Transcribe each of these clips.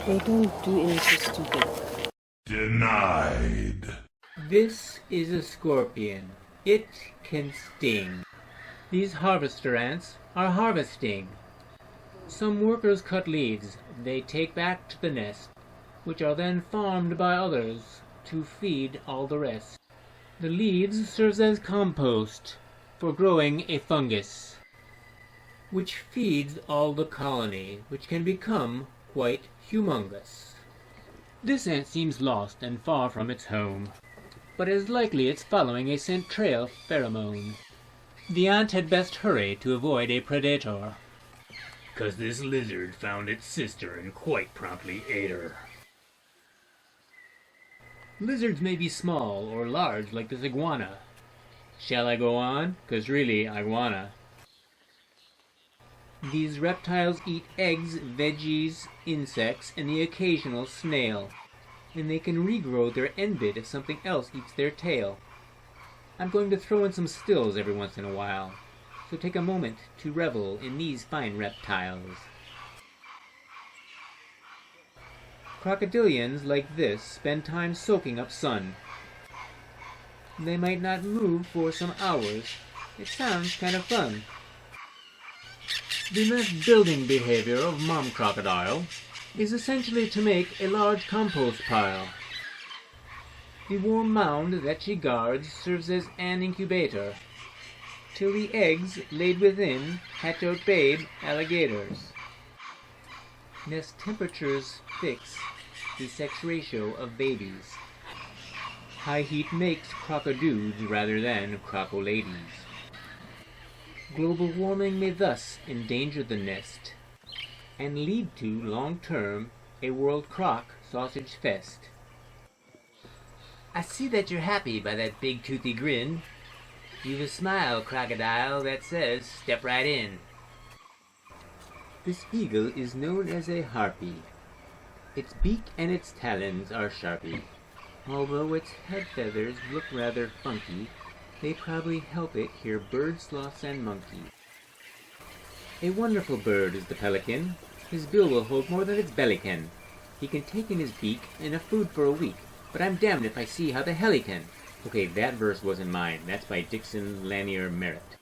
They don't do anything stupid. Denied. This is a scorpion. It can sting. These harvester ants are harvesting. Some workers cut leaves they take back to the nest, which are then farmed by others to feed all the rest. The leaves serves as compost for growing a fungus, which feeds all the colony, which can become quite humongous. This ant seems lost and far from its home, but it is likely it's following a scent trail pheromone. The ant had best hurry to avoid a predator, 'cause this lizard found its sister and quite promptly ate her. Lizards may be small or large like this iguana. Shall I go on? 'Cause really, I wanna. These reptiles eat eggs, veggies, insects, and the occasional snail, and they can regrow their end bit if something else eats their tail. I'm going to throw in some stills every once in a while, so take a moment to revel in these fine reptiles. Crocodilians like this spend time soaking up sun. They might not move for some hours. It sounds kind of fun. The nest building behavior of mom crocodile is essentially to make a large compost pile. The warm mound that she guards serves as an incubator, till the eggs laid within hatch out babe alligators. Nest temperatures fix the sex ratio of babies. High heat makes crocodudes rather than crocoladies. Global warming may thus endanger the nest and lead to, long-term, a world croc sausage fest. I see that you're happy by that big toothy grin. You've a smile, crocodile, that says, step right in. This eagle is known as a harpy. Its beak and its talons are sharpy. Although its head feathers look rather funky, they probably help it hear birds, sloths, and monkeys. A wonderful bird is the pelican. His bill will hold more than its belly can. He can take in his beak enough food for a week, but I'm damned if I see how the hell he can. Okay, that verse wasn't mine. That's by Dixon Lanier Merritt.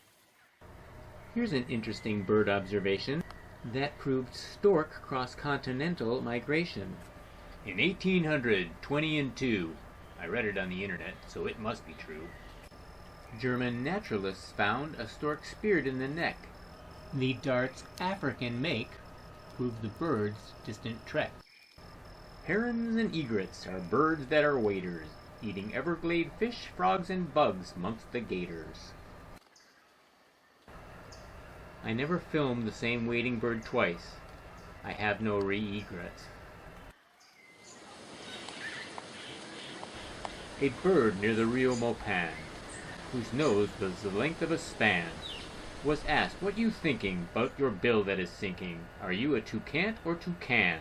Here's an interesting bird observation that proved stork cross-continental migration. In 1800, 20 and 2. I read it on the internet, so it must be true. German naturalists found a stork speared in the neck. The dart's African make proved the bird's distant trek. Herons and egrets are birds that are waders, eating Everglade fish, frogs, and bugs amongst the gators. I never filmed the same wading bird twice. I have no re-egrets. A bird near the Rio Mopan, whose nose was the length of a span, was asked, "What you thinking 'bout your bill that is sinking? Are you a toucant or toucan?"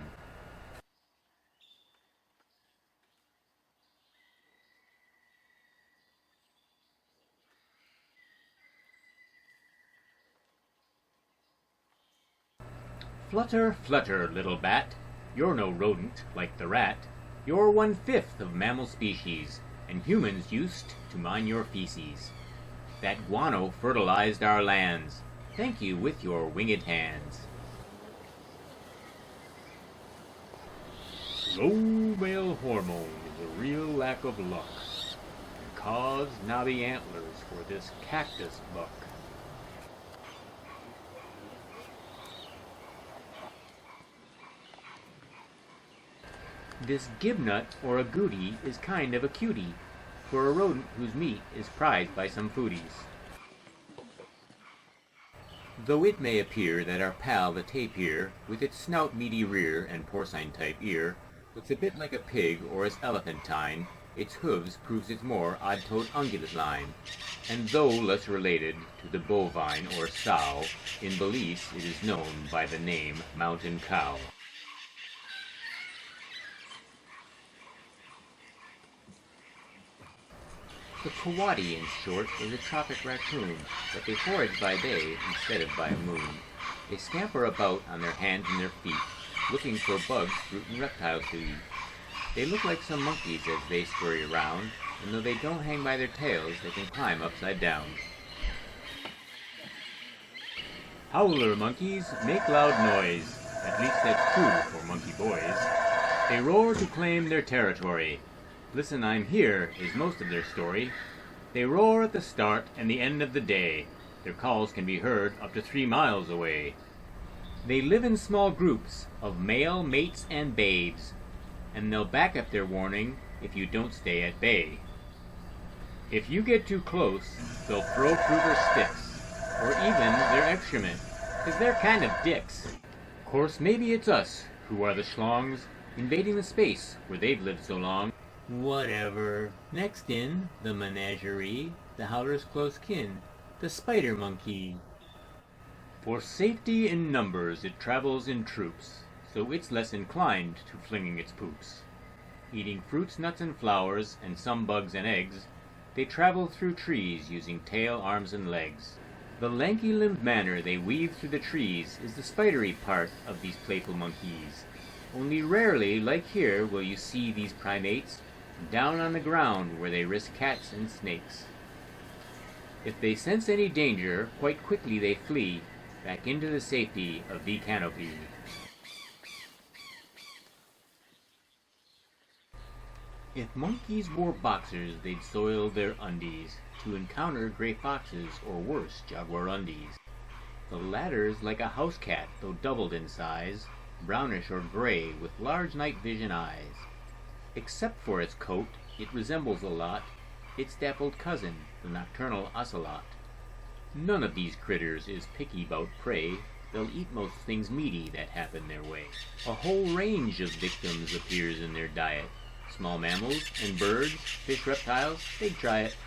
Flutter, flutter, little bat. You're no rodent like the rat. You're 1/5 of mammal species, and humans used to mine your feces. That guano fertilized our lands. Thank you with your winged hands. Low male hormone is a real lack of luck, and cause knobby antlers for this cactus buck. This gibnut or agouti is kind of a cutie, for a rodent whose meat is prized by some foodies. Though it may appear that our pal the tapir, with its snout meaty rear and porcine-type ear, looks a bit like a pig or as elephantine, its hooves proves its more odd-toed ungulate line, and though less related to the bovine or sow, in Belize it is known by the name mountain cow. The coati, in short, is a tropic raccoon, but they forage by day instead of by moon. They scamper about on their hands and their feet, looking for bugs fruit and reptiles to eat. They look like some monkeys as they scurry around, and though they don't hang by their tails, they can climb upside down. Howler monkeys make loud noise. At least that's true for monkey boys. They roar to claim their territory. Listen, I'm here is most of their story. They roar at the start and the end of the day. Their calls can be heard up to 3 miles away. They live in small groups of male mates and babes, and they'll back up their warning if you don't stay at bay. If you get too close, they'll throw fruit or sticks, or even their excrement, 'cause they're kind of dicks. Of course, maybe it's us who are the schlongs, invading the space where they've lived so long. Whatever. Next in the menagerie, the howler's close kin, the Spidermonkey. For safety in numbers it travels in troops, so it's less inclined to flinging its poops. Eating fruits, nuts, and flowers, and some bugs and eggs, they travel through trees using tail, arms, and legs. The lanky-limbed manner they weave through the trees is the spidery part of these playful monkeys. Only rarely, like here, will you see these primates down on the ground where they risk cats and snakes. If they sense any danger, quite quickly they flee back into the safety of the canopy. If monkeys wore boxers, they'd soil their undies to encounter gray foxes or worse, jaguar undies. The latter's like a house cat, though doubled in size, brownish or gray with large night vision eyes. Except for its coat, it resembles a lot its dappled cousin, the nocturnal ocelot. None of these critters is picky 'bout prey. They'll eat most things meaty that happen their way. A whole range of victims appears in their diet. Small mammals and birds, fish, reptiles, they'd try it.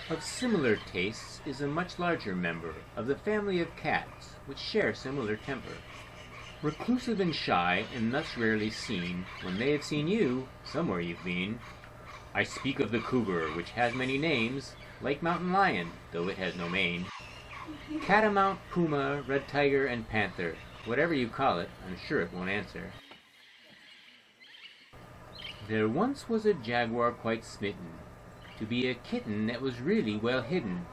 Of similar tastes is a much larger member of the family of cats, which share similar temper. Reclusive and shy, and thus rarely seen, when they have seen you, somewhere you've been. I speak of the cougar, which has many names, like mountain lion, though it has no mane. Catamount, puma, red tiger, and panther, whatever you call it, I'm sure it won't answer. There once was a jaguar quite smitten, to be a kitten that was really well hidden.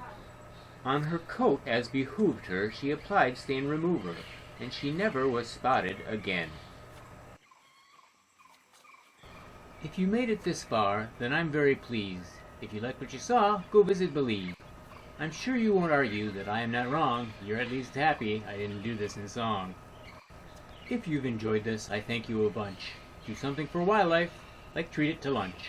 On her coat, as behooved her, she applied stain remover, and she never was spotted again. If you made it this far, then I'm very pleased. If you like what you saw, go visit Belize. I'm sure you won't argue that I am not wrong. You're at least happy I didn't do this in song. If you've enjoyed this, I thank you a bunch. Do something for wildlife, like treat it to lunch.